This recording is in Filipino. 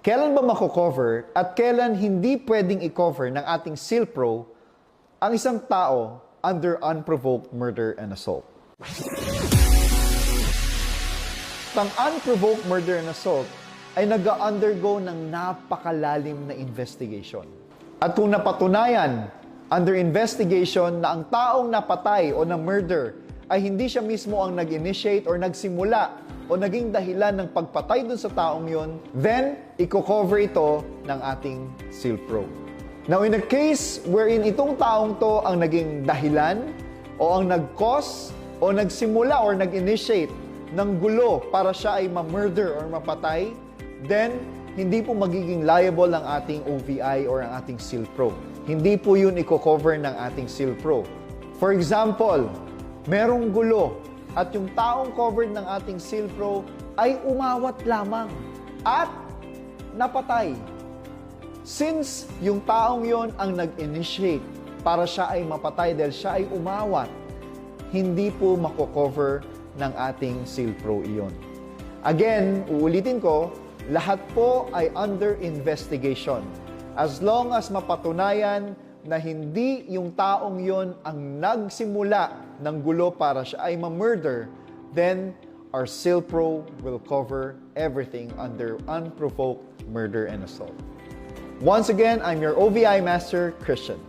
Kailan ba mako-cover at kailan hindi pwedeng i-cover ng ating SEALPRO ang isang tao under unprovoked murder and assault? Ang unprovoked murder and assault ay nag-undergo ng napakalalim na investigation. At kung napatunayan under investigation na ang taong napatay o na-murder ay hindi siya mismo ang nag-initiate or nagsimula o naging dahilan ng pagpatay dun sa taong yon, then i-cover ito ng ating SEALPRO. Now, in a case wherein itong taong to ang naging dahilan o ang nag-cause o nagsimula or nag-initiate ng gulo para siya ay ma-murder or mapatay, then hindi po magiging liable ang ating OVI or ang ating SEALPRO. Hindi po yun i-cover ng ating SEALPRO. For example, merong gulo at yung taong covered ng ating SEALPRO ay umawat lamang at napatay. Since yung taong yon ang nag-initiate para siya ay mapatay dahil siya ay umawat, hindi po mako-cover ng ating SEALPRO iyon. Again, uulitin ko, lahat po ay under investigation. As long as mapatunayan na hindi yung taong yon ang nagsimula ng gulo para siya ay ma-murder, then our SEALPRO will cover everything under unprovoked murder and assault. Once again, I'm your OVI Master, Christian.